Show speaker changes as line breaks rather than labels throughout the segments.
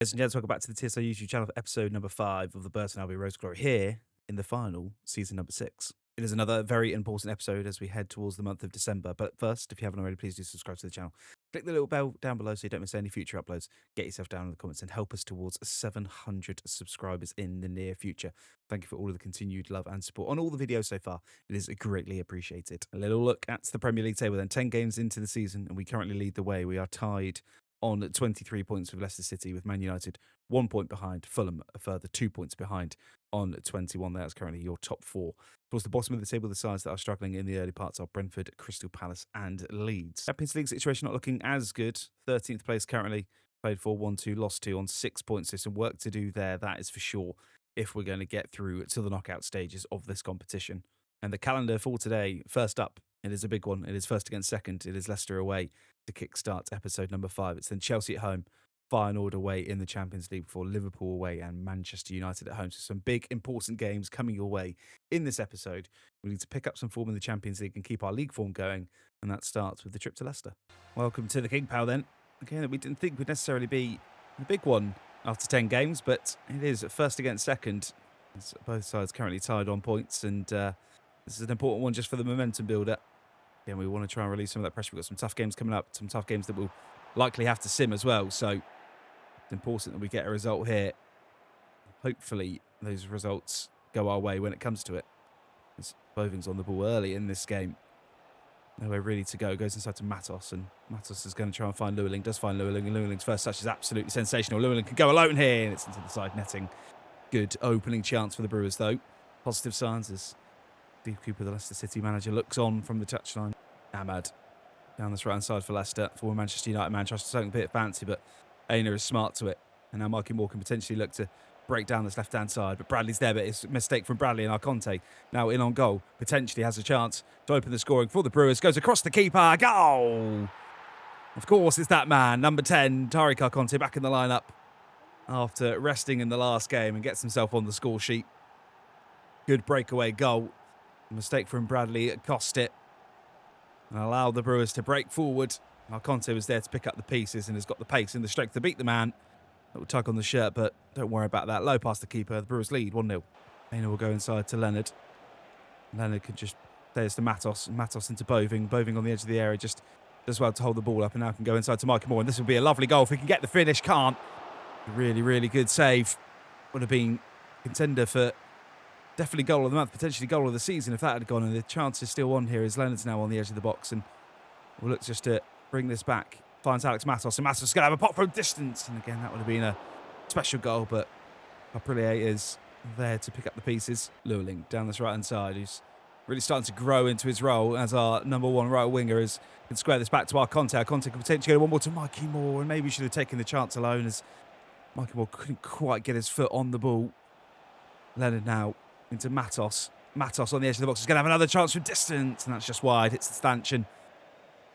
Ladies and gents, welcome back to the TSO YouTube channel for episode number 5 of the Burton Albion Rose Glory here in the final, season number 6. It is another very important episode as we head towards the month of December. But first, if you haven't already, please do subscribe to the channel. Click the little bell down below so you don't miss any future uploads. Get yourself down in the comments and help us towards 700 subscribers in the near future. Thank you for all of the continued love and support on all the videos so far. It is greatly appreciated. A little look at the Premier League table then. 10 games into the season and we currently lead the way. We are tied on 23 points with Leicester City, with Man United 1 point behind, Fulham a further 2 points behind on 21. That's currently your top 4. Towards the bottom of the table, the sides that are struggling in the early parts are Brentford, Crystal Palace and Leeds. Champions League situation not looking as good. 13th place currently, played 4-1-2, lost 2 on 6 points. There's some work to do there, that is for sure, if we're going to get through to the knockout stages of this competition. And the calendar for today, first up, it is a big one. It is first against second. It is Leicester away to kickstart episode number 5. It's then Chelsea at home, Feyenoord away in the Champions League before Liverpool away and Manchester United at home. So some big, important games coming your way in this episode. We need to pick up some form in the Champions League and keep our league form going, and that starts with the trip to Leicester. Welcome to the King Power then. Again, we didn't think would necessarily be a big one after 10 games, but it is first against second. It's both sides currently tied on points, and this is an important one just for the momentum builder. Again, we want to try and release some of that pressure. We've got some tough games coming up, some tough games that we'll likely have to sim as well. So it's important that we get a result here. Hopefully those results go our way when it comes to it. As Boving's on the ball early in this game. Nowhere really to go. Goes inside to Matos, and Matos is going to try and find Llewellyn. Does find Llewellyn, and Llewellyn's first touch is absolutely sensational. Llewellyn can go alone here, and it's into the side netting. Good opening chance for the Brewers, though. Positive signs as Steve Cooper, the Leicester City manager, looks on from the touchline. Ahmad down this right-hand side for Leicester. Former Manchester United man tries to something a bit fancy, but Aina is smart to it. And now Mikey Moore can potentially look to break down this left-hand side. But Bradley's there, but it's a mistake from Bradley, and Arconte now in on goal. Potentially has a chance to open the scoring for the Brewers. Goes across the keeper. Goal! Of course, it's that man, number 10, Tariq Arconte, back in the lineup after resting in the last game and gets himself on the score sheet. Good breakaway goal. Mistake from Bradley cost it and allowed the Brewers to break forward. Arconte was there to pick up the pieces and has got the pace and the strength to beat the man. Little tug on the shirt, but don't worry about that. Low past the keeper. The Brewers lead 1-0. Aina will go inside to Leonard. Leonard can just there's to Matos. Matos into Boving. Boving on the edge of the area just does well to hold the ball up and now can go inside to Mikey Moore. And this will be a lovely goal if we can get the finish. Can't. Really, really good save. Would have been contender for definitely goal of the month, potentially goal of the season if that had gone, and the chance is still on here as Leonard's now on the edge of the box, and we'll look just to bring this back. Finds Alex Matos, and Matos is going to have a pop from distance, and again that would have been a special goal, but Aprillier is there to pick up the pieces. Llewellyn down this right hand side, who's really starting to grow into his role as our number 1 right winger, as can square this back to Arconte. Arconte can potentially go one more to Mikey Moore, and maybe should have taken the chance alone as Mikey Moore couldn't quite get his foot on the ball. Leonard now into Matos. Matos on the edge of the box is going to have another chance from distance, and that's just wide. Hits the stanchion.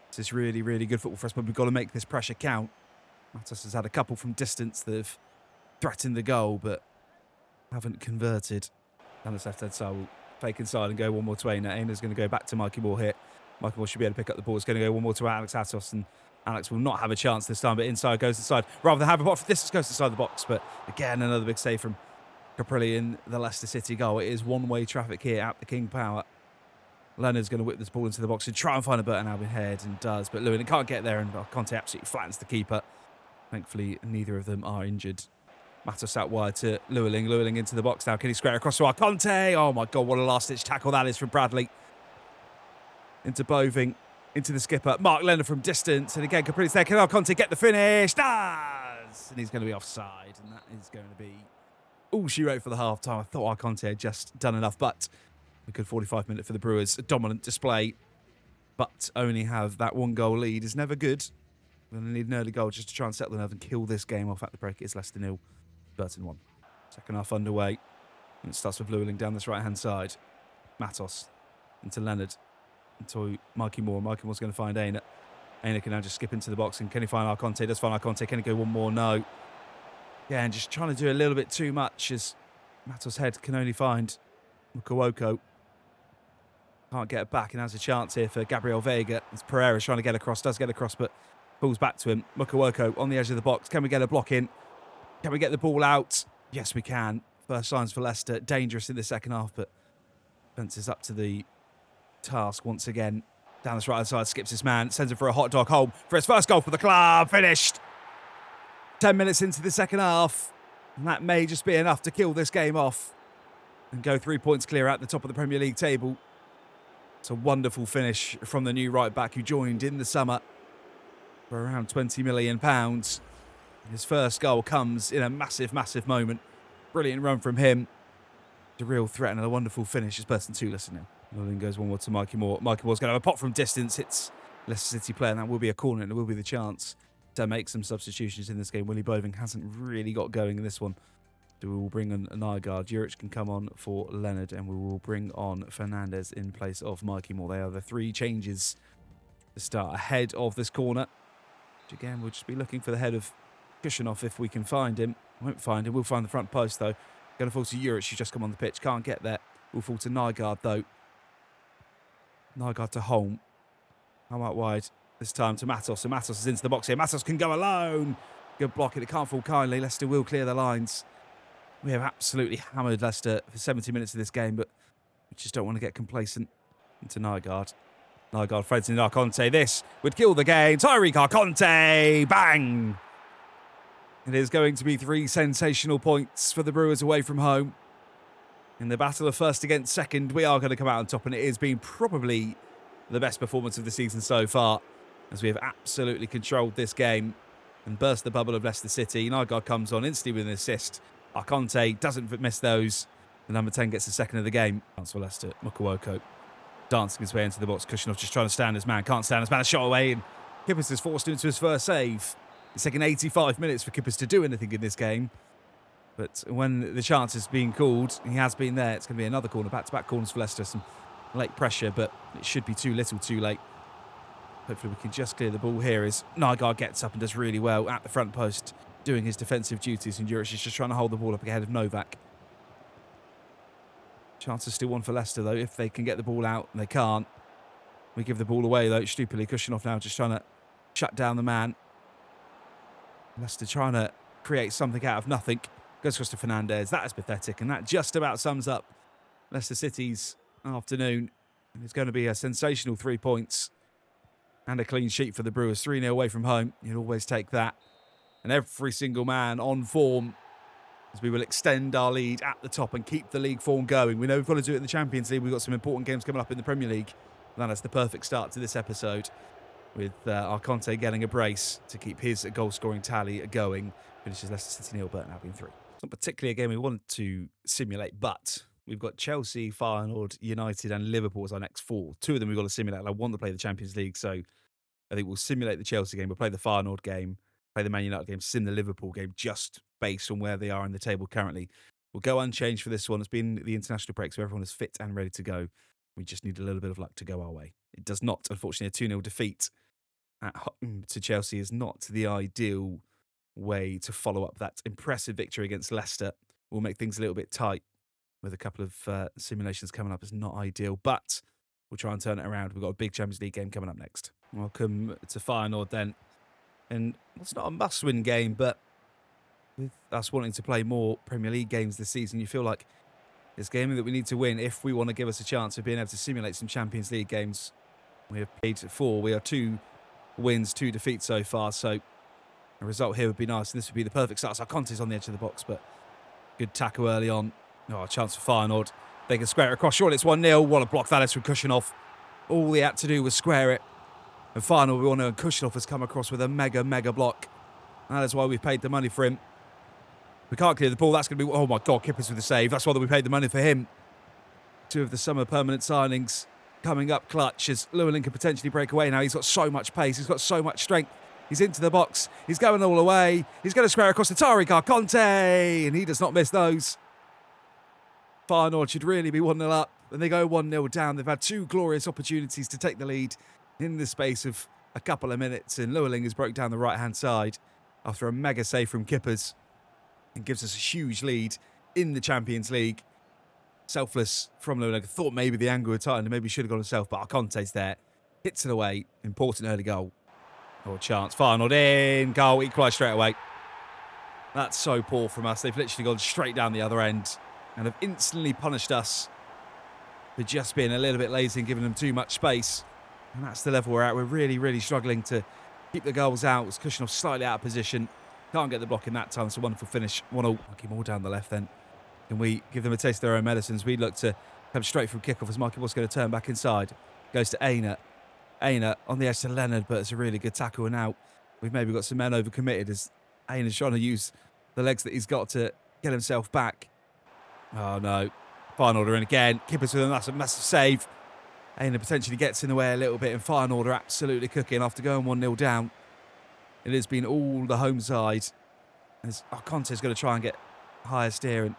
This is really, really good football for us, but we've got to make this pressure count. Matos has had a couple from distance that have threatened the goal, but haven't converted. Down this left-hand side, we'll fake inside and go one more to Aina. Aina's going to go back to Mikey Moore here. Mikey Moore should be able to pick up the ball. It's going to go one more to Alex Atos, and Alex will not have a chance this time, but inside goes inside. Rather than have a bot for distance, goes inside the box, but again, another big save from Caprilli in the Leicester City goal. It is one-way traffic here at the King Power. Leonard's going to whip this ball into the box and try and find a Burton Albion head, and does, but Llewellyn can't get there, and Conte absolutely flattens the keeper. Thankfully, neither of them are injured. Matos out wide to Llewellyn. Llewellyn into the box now. Can he square across to Arconte? Oh my God, what a last-ditch tackle that is from Bradley. Into Boving, into the skipper. Mark Leonard from distance, and again, Caprilli's there. Can Arconte get the finish? Does! And he's going to be offside, and that is going to be all she wrote for the half-time. I thought Arconte had just done enough, but a good 45 minutes for the Brewers. A dominant display, but only have that 1-goal lead is never good. We're going to need an early goal just to try and settle the nerve and kill this game off at the break. It's Leicester 0, Burton 1. Second half underway. And it starts with Llewellyn down this right-hand side. Matos into Leonard. Into Mikey Moore. Mikey Moore's going to find Aina. Aina can now just skip into the box. And can he find Arconte? Does find Arconte. Can he go one more? No. Yeah, and just trying to do a little bit too much as Matos' head can only find Mukawoko. Can't get it back, and has a chance here for Gabriel Vega. As Pereira's trying to get across, does get across, but pulls back to him. Mukawoko on the edge of the box. Can we get a block in? Can we get the ball out? Yes, we can. First signs for Leicester. Dangerous in the second half, but Pence is up to the task once again. Down this right-hand side, skips his man, sends him for a hot dog home for his first goal for the club. Finished. 10 minutes into the second half. And that may just be enough to kill this game off and go 3 points clear at the top of the Premier League table. It's a wonderful finish from the new right-back who joined in the summer for around £20 million. His first goal comes in a massive, massive moment. Brilliant run from him. The real threat and a wonderful finish. It's Burton 2, listen now. Then goes one more to Mikey Moore. Mikey Moore's going to have a pop from distance. Hits Leicester City player, and that will be a corner, and it will be the chance to make some substitutions in this game. Willie Boving hasn't really got going in this one. We will bring on Nygaard. Juric can come on for Leonard, and we will bring on Fernandez in place of Mikey Moore. They are the 3 changes to start ahead of this corner. Which again, we'll just be looking for the head of Kushanoff if we can find him. Won't find him. We'll find the front post, though. Going to fall to Juric, who's just come on the pitch. Can't get there. We'll fall to Nygaard, though. Nygaard to Holm. How out wide this time to Matos. And Matos is into the box here. Matos can go alone. Good block, and it can't fall kindly. Leicester will clear the lines. We have absolutely hammered Leicester for 70 minutes of this game, but we just don't want to get complacent. Into Nygaard. Nygaard threads in Arconte. This would kill the game. Tyreek Arconte. Bang! It is going to be 3 sensational points for the Brewers away from home. In the battle of first against second, we are going to come out on top, and it has been probably the best performance of the season so far, as we have absolutely controlled this game and burst the bubble of Leicester City. Nygaard comes on instantly with an assist. Arconte doesn't miss those. The number 10 gets the second of the game. Chance for Leicester. Mukawoko dancing his way into the box. Kushanoff just trying to stand his man. Can't stand his man. A shot away, and Kippers is forced into his first save. It's taken 85 minutes for Kippers to do anything in this game. But when the chance is being called, he has been there. It's going to be another corner, back-to-back corners for Leicester. Some late pressure, but it should be too little too late. Hopefully we can just clear the ball here as Nygaard gets up and does really well at the front post, doing his defensive duties, and Juric is just trying to hold the ball up ahead of Novak. Chance is still one for Leicester, though, if they can get the ball out, and they can't. We give the ball away, though, stupidly. Kushanoff now just trying to shut down the man. Leicester trying to create something out of nothing. Goes across to Fernandez. That is pathetic, and that just about sums up Leicester City's afternoon. And it's going to be a sensational 3 points and a clean sheet for the Brewers. 3-0 away from home. You'd always take that. And every single man on form, as we will extend our lead at the top and keep the league form going. We know we've got to do it in the Champions League. We've got some important games coming up in the Premier League. And that's the perfect start to this episode, with Arconte getting a brace to keep his goal-scoring tally going. Finishes Leicester City 0, Burton Albion 3. It's not particularly a game we want to simulate, but we've got Chelsea, Feyenoord, United and Liverpool as our next 4. 2 of them we've got to simulate, and I want to play the Champions League, so I think we'll simulate the Chelsea game, we'll play the Feyenoord game, play the Man United game, sim the Liverpool game, just based on where they are in the table currently. We'll go unchanged for this one. It's been the international break, so everyone is fit and ready to go. We just need a little bit of luck to go our way. It does not, unfortunately, a 2-0 defeat at home to Chelsea is not the ideal way to follow up that impressive victory against Leicester. Will make things a little bit tight with a couple of simulations coming up. It's not ideal, but we'll try and turn it around. We've got a big Champions League game coming up next. Welcome to Feyenoord then. And it's not a must-win game, but with us wanting to play more Premier League games this season, you feel like it's a game that we need to win if we want to give us a chance of being able to simulate some Champions League games. We have played 4. We are 2 wins, 2 defeats so far, so a result here would be nice. This would be the perfect start. So Conte's on the edge of the box, but good tackle early on. Oh, a chance for Feyenoord. They can square it across. Surely it's 1-0. What a block that is from Kushanoff. All he had to do was square it. And Feyenoord, we all know Kushanoff has come across with a mega block. That is why we've paid the money for him. We can't clear the ball. That's going to be... Oh, my God, Kippers with the save. That's why we paid the money for him. 2 of the summer permanent signings coming up clutch as Llewellyn can potentially break away now. He's got so much pace. He's got so much strength. He's into the box. He's going all the way. He's going to square across to Tyreek Arconte, and he does not miss those. Feyenoord should really be 1-0 up, and they go 1-0 down. They've had 2 glorious opportunities to take the lead in the space of a couple of minutes, and Llewellyn has broke down the right-hand side after a mega save from Kippers and gives us a huge lead in the Champions League. Selfless from Llewellyn. I thought maybe the angle had tightened and maybe should have gone himself, but Arconte's there. Hits it away. Important early goal. Or chance. Feyenoord in. Goal. Equalised straight away. That's so poor from us. They've literally gone straight down the other end and have instantly punished us for just being a little bit lazy and giving them too much space. And that's the level we're at. We're really, really struggling to keep the goals out. It's Kushinov slightly out of position. Can't get the block in that time. It's a wonderful finish. 1-0. Marky Moore down the left then. Can we give them a taste of their own medicines? We look to come straight from kickoff as Marky Moore's going to turn back inside. Goes to Aina. Aina on the edge to Leonard, but it's a really good tackle. And now we've maybe got some men overcommitted as Aina's trying to use the legs that he's got to get himself back. Oh no. Fine order in again. Kippers with a massive save. Aina potentially gets in the way a little bit, and fine order absolutely cooking after going 1-0 down. It has been all the home side. As Conte's going to try and get higher steer, and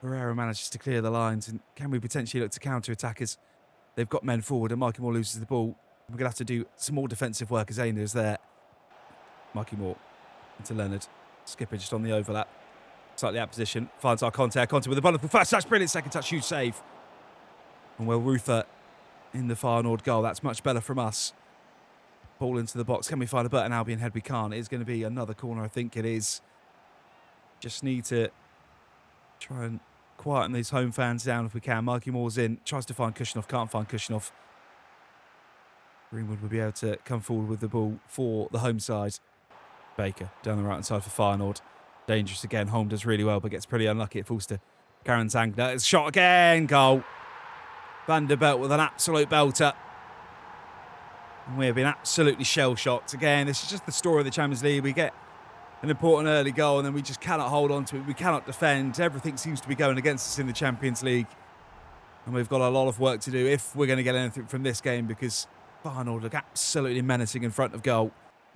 Pereira manages to clear the lines. And can we potentially look to counter-attack as they've got men forward and Marky Moore loses the ball? We're going to have to do some more defensive work as Aina is there. Marky Moore into Leonard. Skipper just on the overlap. Slightly out of position. Finds our Conte. Conte with a wonderful first touch. Brilliant second touch. Huge save. And well, Ruther in the far north goal. That's much better from us. Ball into the box. Can we find a Burton Albion head? We can't. It is going to be another corner. I think it is. Just need to try and quieten these home fans down if we can. Marky Moore's in. Tries to find Kushinov. Can't find Kushinov. Greenwood will be able to come forward with the ball for the home side. Baker down the right-hand side for Feyenoord. Dangerous again. Holm does really well, but gets pretty unlucky. It falls to Karen Zangner. It's shot again. Goal. Vanderbilt with an absolute belter. And we have been absolutely shell-shocked. Again, this is just the story of the Champions League. We get an important early goal and then we just cannot hold on to it. We cannot defend. Everything seems to be going against us in the Champions League. And we've got a lot of work to do if we're going to get anything from this game, because Feyenoord look absolutely menacing in front of goal.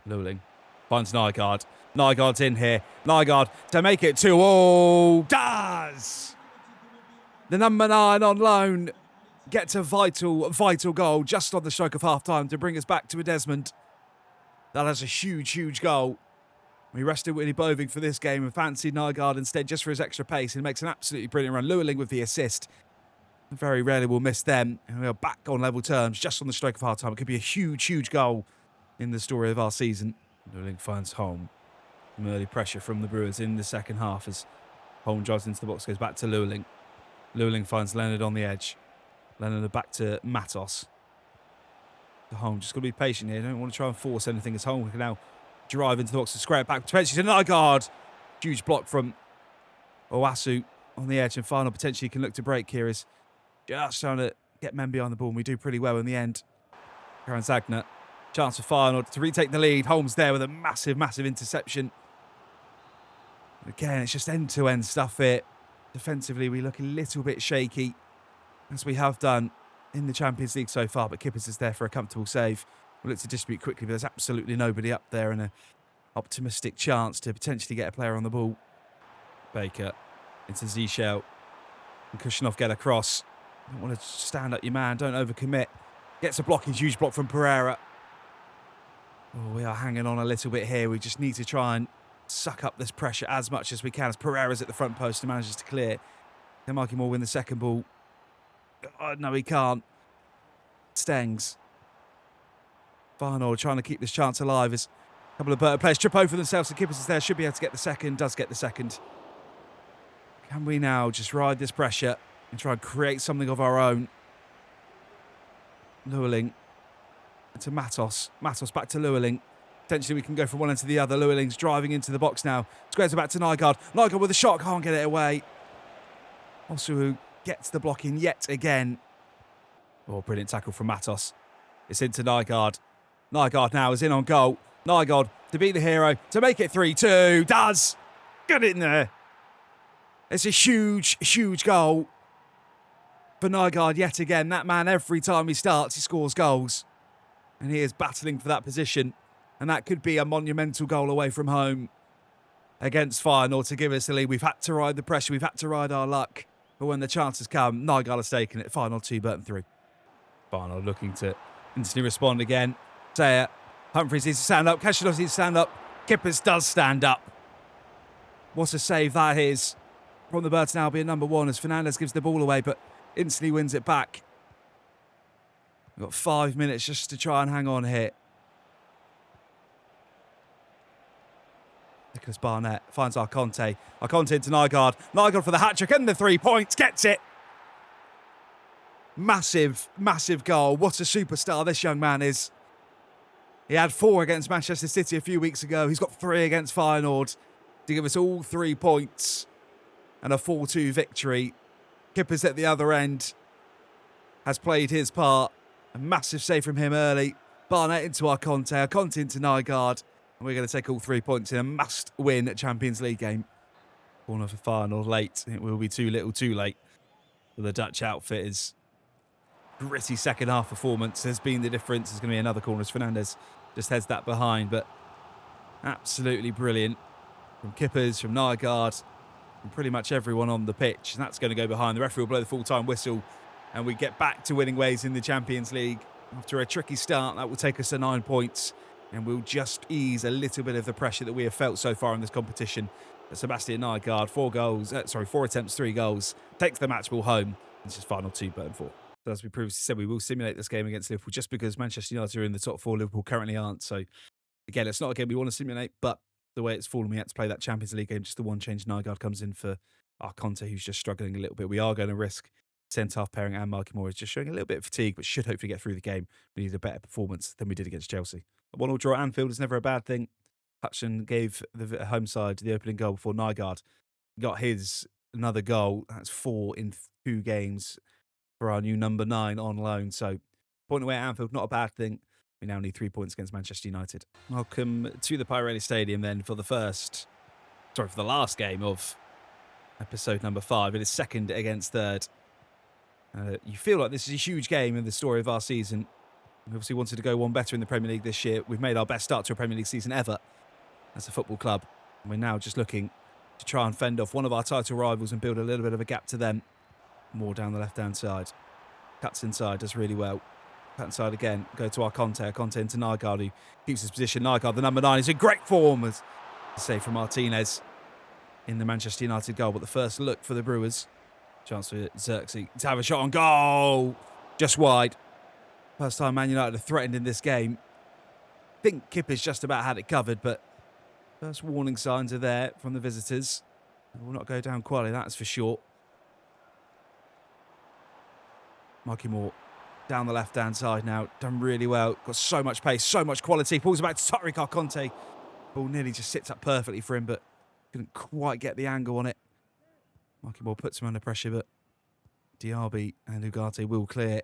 Luling finds Nygaard. Nygaard's in here. Nygaard to make it 2-0. Does! The number 9 on loan gets a vital goal just on the stroke of half-time to bring us back to a Desmond. That is a huge, huge goal. We rested Willy Boving for this game and fancied Nygaard instead just for his extra pace, and makes an absolutely brilliant run. Luling with the assist. Very rarely we'll miss them, and we are back on level terms just on the stroke of half-time. It could be a huge, huge goal in the story of our season. Luling finds Holm. Some early pressure from the Brewers in the second half as Holm drives into the box, goes back to Luling. Luling finds Leonard on the edge. Leonard back to Matos. To Holm, just got to be patient here. Don't want to try and force anything as Holm can now drive into the box and square it back. Potentially to Nygaard. Huge block from Owasu on the edge, and Feyenoord potentially can look to break here. Is just trying to get men behind the ball, and we do pretty well in the end. Karen Zagner. Chance for Feyenoord to retake the lead. Holmes there with a massive, massive interception. Again, it's just end-to-end stuff here. Defensively, we look a little bit shaky, as we have done in the Champions League so far, but Kippers is there for a comfortable save. We'll look to distribute quickly, but there's absolutely nobody up there, and an optimistic chance to potentially get a player on the ball. Baker into Zishel. And Kushinov get across. Don't want to stand up your man. Don't overcommit. Gets a block. Huge block from Pereira. Oh, we are hanging on a little bit here. We just need to try and suck up this pressure as much as we can, as Pereira's at the front post and manages to clear. Can Marky Moore win the second ball? Oh, no, he can't. Stengs. Feyenoord trying to keep this chance alive as a couple of Burton players trip over themselves. The Kippers is there, should be able to get the second, does get the second. Can we now just ride this pressure and try and create something of our own? Luling to Matos. Matos back to Luling. Potentially we can go from one end to the other. Lueling's driving into the box now. Squares it back to Nygaard. Nygaard with a shot, can't get it away. Osuhu gets the block in yet again. Oh, brilliant tackle from Matos. It's into Nygaard. Nygaard now is in on goal. Nygaard to be the hero, to make it 3-2. Does! Get it in there. It's a huge, huge goal for Nygaard yet again. That man, every time he starts, he scores goals. And he is battling for that position. And that could be a monumental goal away from home against Feyenoord to give us the lead. We've had to ride the pressure. We've had to ride our luck. But when the chances come, Nygaard has taken it. Feyenoord 2, Burton 3. Feyenoord looking to instantly respond again. Sayer. Humphries needs to stand up. Kashinos needs to stand up. Kippers does stand up. What a save that is from the Burton Albion number 1 as Fernandez gives the ball away, but instantly wins it back. We've got 5 minutes just to try and hang on here. Nicholas Barnett finds Arconte. Arconte into Nygaard. Nygaard for the hat-trick and the 3 points. Gets it. Massive, massive goal. What a superstar this young man is. He had 4 against Manchester City a few weeks ago. He's got 3 against Feyenoord to give us all 3 points and a 4-2 victory. Kippers at the other end has played his part. A massive save from him early. Barnett into Arconte. Arconte into Nygaard. And we're going to take all 3 points in a must-win Champions League game. Corner for Feyenoord late. It will be too little too late for the Dutch outfitters. Gritty second half performance has been the difference. There's going to be another corner as Fernandes just heads that behind. But absolutely brilliant from Kippers, from Nygaard, from pretty much everyone on the pitch. And that's going to go behind. The referee will blow the full-time whistle. And we get back to winning ways in the Champions League. After a tricky start, that will take us to 9 points. And we'll just ease a little bit of the pressure that we have felt so far in this competition. Sebastian Nygaard, 4 attempts, 3 goals. Takes the match ball home. It's just final 2, Burton 4. So as we previously said, we will simulate this game against Liverpool just because Manchester United are in the top 4. Liverpool currently aren't. So again, it's not a game we want to simulate, but the way it's fallen, we had to play that Champions League game. Just the one change. Nygaard comes in for Arconte, who's just struggling a little bit. We are going to risk centre-half pairing, and Marky Moore is just showing a little bit of fatigue, but should hopefully get through the game. We need a better performance than we did against Chelsea. A 1-1 draw at Anfield is never a bad thing. Hutchinson gave the home side the opening goal before Nygaard got his another goal. That's 4 in 2 games for our new number 9 on loan. So, point away at Anfield, not a bad thing. We now need 3 points against Manchester United. Welcome to the Pirelli Stadium then for the last game of episode number 5. It is second against third. You feel like this is a huge game in the story of our season. We obviously wanted to go one better in the Premier League this year. We've made our best start to a Premier League season ever as a football club. And we're now just looking to try and fend off one of our title rivals and build a little bit of a gap to them. More down the left-hand side. Cuts inside, does really well. Cut inside again, go to Arconte. Arconte into Nygaard, who keeps his position. Nygaard, the number 9, is in great form. As a save from Martinez in the Manchester United goal. But the first look for the Brewers. Chance for Xerxes to have a shot on goal. Just wide. First time Man United are threatened in this game. I think Kippers just about had it covered, but first warning signs are there from the visitors. It will not go down quietly, that's for sure. Marky Moore down the left-hand side now. Done really well. Got so much pace, so much quality. Pulls it back to Tariq Arconte. Ball nearly just sits up perfectly for him, but couldn't quite get the angle on it. Marky Moore puts him under pressure, but Diaby and Ugarte will clear.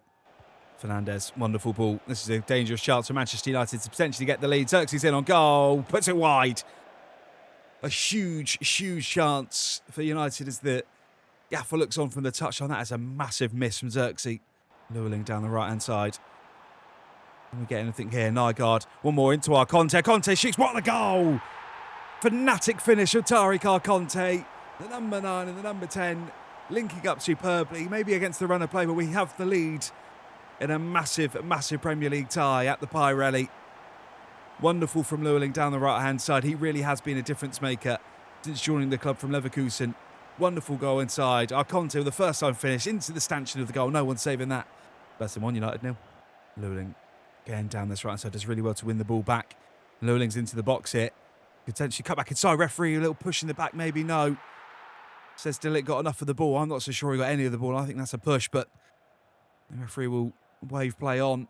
Fernandes, wonderful ball. This is a dangerous chance for Manchester United to potentially get the lead. Xerxes in on goal, puts it wide. A huge, huge chance for United as the gaffer looks on from the touchline. That is a massive miss from Xerxes. Llewellyn down the right-hand side. Can we get anything here? Nygaard, one more into Arconte. Arconte shoots, what a goal! Fanatic finish of Tariq Arconte. The number 9 and the number 10 linking up superbly. Maybe against the run of play, but we have the lead in a massive, massive Premier League tie at the Pirelli. Wonderful from Llewellyn down the right-hand side. He really has been a difference maker since joining the club from Leverkusen. Wonderful goal inside. Arconte with the first time finish into the stanchion of the goal. No one saving that. Burton 1, United 0. Llewellyn again down this right side. Does really well to win the ball back. Llewellyn's into the box here. Potentially cut back inside. Referee a little push in the back. Maybe no. Says Delic got enough of the ball. I'm not so sure he got any of the ball. I think that's a push, but the referee will wave play on.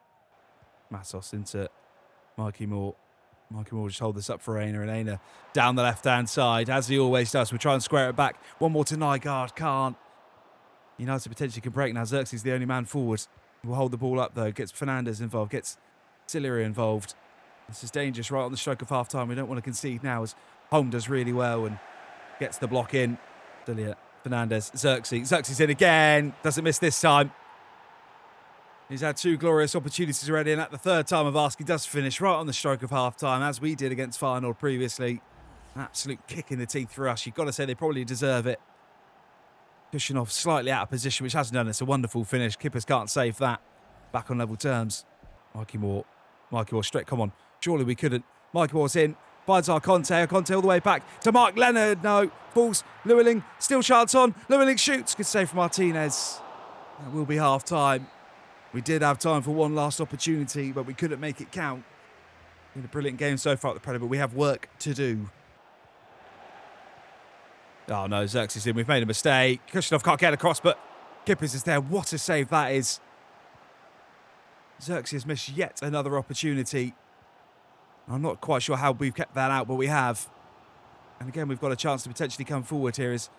Massos into Marky Moore. Marky Moore just hold this up for Aina, and Aina down the left-hand side, as he always does. We'll try and square it back. One more to Nygaard. Can't. United potentially can break now. Xerxes is the only man forward. We'll hold the ball up, though. Gets Fernandes involved. Gets Sillery involved. This is dangerous right on the stroke of half-time. We don't want to concede now, as Holm does really well and gets the block in. Delia, Fernandes, Xerxes. Xerxes in again. Doesn't miss this time. He's had 2 glorious opportunities already, and at the third time of ask, he does finish right on the stroke of half-time, as we did against Feyenoord previously. An absolute kick in the teeth for us. You've got to say they probably deserve it. Pushing off slightly out of position, which hasn't done it. It's a wonderful finish. Kippers can't save that. Back on level terms. Marky Moore straight. Come on. Surely we couldn't. Marky Moore's in. Finds Arconte. Arconte all the way back to Mark Leonard. No. Falls. Llewellyn. Still chance on. Llewellyn shoots. Good save from Martinez. That will be half-time. We did have time for one last opportunity, but we couldn't make it count. Been a brilliant game so far at the Premier, but we have work to do. Oh no, Xerxes in. We've made a mistake. Kushinov can't get across, but Kippers is there. What a save that is. Xerxes missed yet another opportunity. I'm not quite sure how we've kept that out, but we have. And again, we've got a chance to potentially come forward here as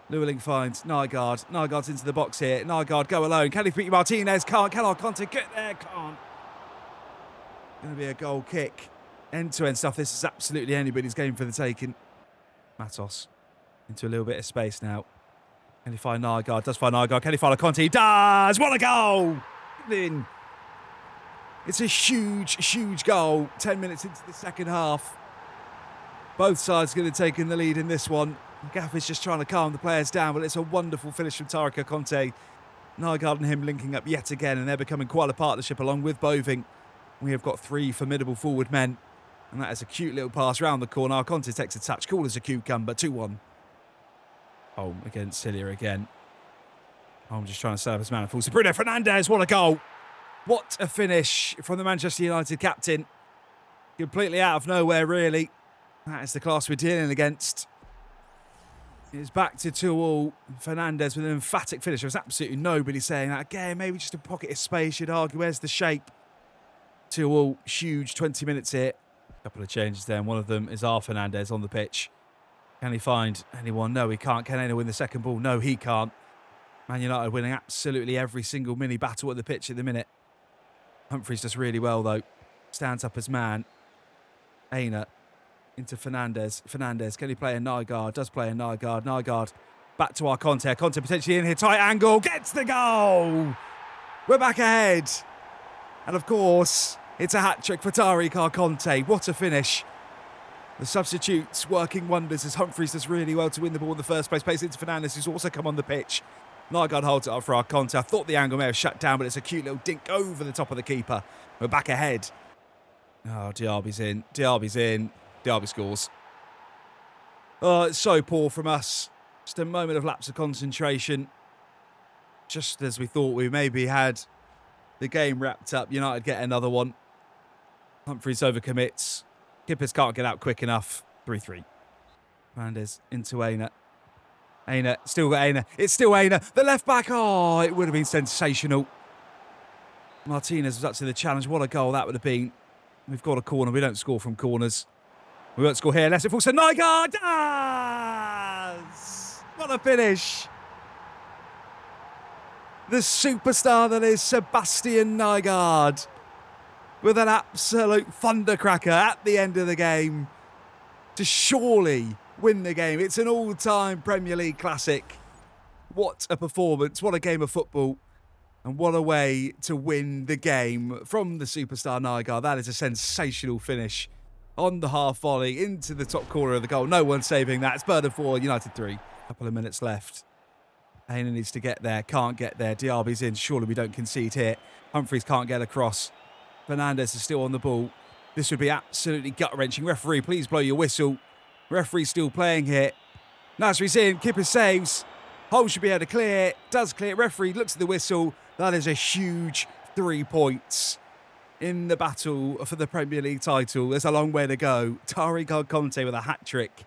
Llewellyn finds Nygaard. Nygaard's into the box here. Nygaard, go alone. Can he beat Martinez? Can't. Can Conte get there? Can't. Going to be a goal kick. End-to-end stuff. This is absolutely anybody's game for the taking. Matos into a little bit of space now. Can he find Nygaard? Does find Nygaard. Can he find Conte? He does! What a goal! In. It's a huge, huge goal. 10 minutes into the second half. Both sides going to take in the lead in this one. Gaff is just trying to calm the players down, but it's a wonderful finish from Tarek Conte. Nygaard and him linking up yet again, and they're becoming quite a partnership along with Boving. We have got three formidable forward men, and that is a cute little pass round the corner. Conte takes a touch, cool as a cucumber, 2-1. Holm against Cilia again. Holm just trying to set up his man. Falls to Bruno Fernandes, what a goal! What a finish from the Manchester United captain. Completely out of nowhere, really. That is the class we're dealing against. It's back to 2-2. Fernandes with an emphatic finish. There's absolutely nobody saying that. Again, maybe just a pocket of space, you'd argue. Where's the shape? 2-2. Huge 20 minutes here. A couple of changes there, and one of them is our Fernandes on the pitch. Can he find anyone? No, he can't. Can anyone win the second ball? No, he can't. Man United winning absolutely every single mini battle at the pitch at the minute. Humphreys does really well, though. Stands up as man. Aina into Fernandes. Fernandes, can he play a Nygaard? Does play a Nygaard. Nygaard back to our Conte. Conte potentially in here. Tight angle. Gets the goal. We're back ahead. And of course, it's a hat-trick for Tariq Conte. What a finish. The substitutes working wonders as Humphreys does really well to win the ball in the first place. Plays into Fernandes, who's also come on the pitch. Nygaard holds it up for our Conte. I thought the angle may have shut down, but it's a cute little dink over the top of the keeper. We're back ahead. Oh, Diaby's in. Diaby's in. Diaby scores. Oh, it's so poor from us. Just a moment of lapse of concentration. Just as we thought we maybe had the game wrapped up, United get another one. Humphreys overcommits. Kippers can't get out quick enough. 3-3. Fernandes into Aina. Aina, still got Aina. It's still Aina. The left back. Oh, it would have been sensational. Martinez was up to the challenge. What a goal that would have been. We've got a corner. We don't score from corners. We won't score here unless it falls to Nygaard. Does! What a finish. The superstar that is Sebastian Nygaard with an absolute thundercracker at the end of the game to surely win the game. It's an all-time Premier League classic. What a performance. What a game of football. And what a way to win the game from the superstar Nygaard. That is a sensational finish on the half volley into the top corner of the goal. No one saving that. It's Burton 4, United 3. Couple of minutes left. Aina needs to get there. Can't get there. Diaby's in. Surely we don't concede here. Humphreys can't get across. Fernandes is still on the ball. This would be absolutely gut-wrenching. Referee, please blow your whistle. Referee's still playing here. Nasri's in. Kipper saves. Hull should be able to clear. Does clear. Referee looks at the whistle. That is a huge 3 points in the battle for the Premier League title. There's a long way to go. Tariq Conte with a hat-trick.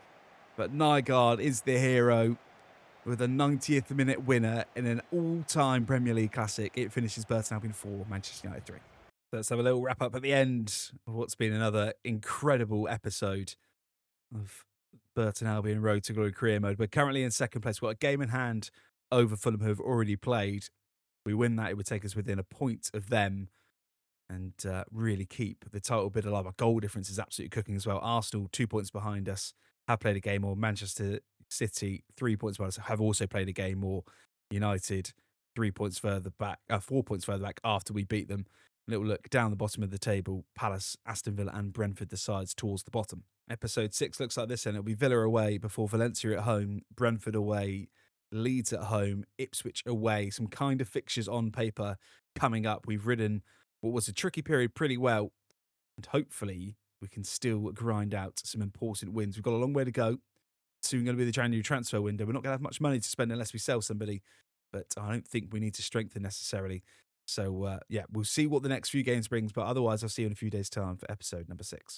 But Nygaard is the hero with a 90th minute winner in an all-time Premier League classic. It finishes Burton Albion 4, Manchester United 3. Let's have a little wrap-up at the end of what's been another incredible episode of Burton Albion Road to Glory career mode. We're currently in second place. We've got a game in hand over Fulham, who have already played. If we win that, it would take us within a point of them and really keep the title bid alive. Our goal difference is absolutely cooking as well. Arsenal, 2 points behind us, have played a game more. Manchester City, 3 points behind us, have also played a game more. United, 3 points further back, 4 points further back after we beat them. Little look down the bottom of the table. Palace, Aston Villa and Brentford decides towards the bottom. Episode 6 looks like this, and it'll be Villa away before Valencia at home, Brentford away, Leeds at home, Ipswich away. Some kind of fixtures on paper coming up. We've ridden what was a tricky period pretty well, and hopefully we can still grind out some important wins. We've got a long way to go. Soon going to be the January transfer window. We're not going to have much money to spend unless we sell somebody, but I don't think we need to strengthen necessarily. So, yeah, we'll see what the next few games brings, but otherwise I'll see you in a few days' time for episode number 6.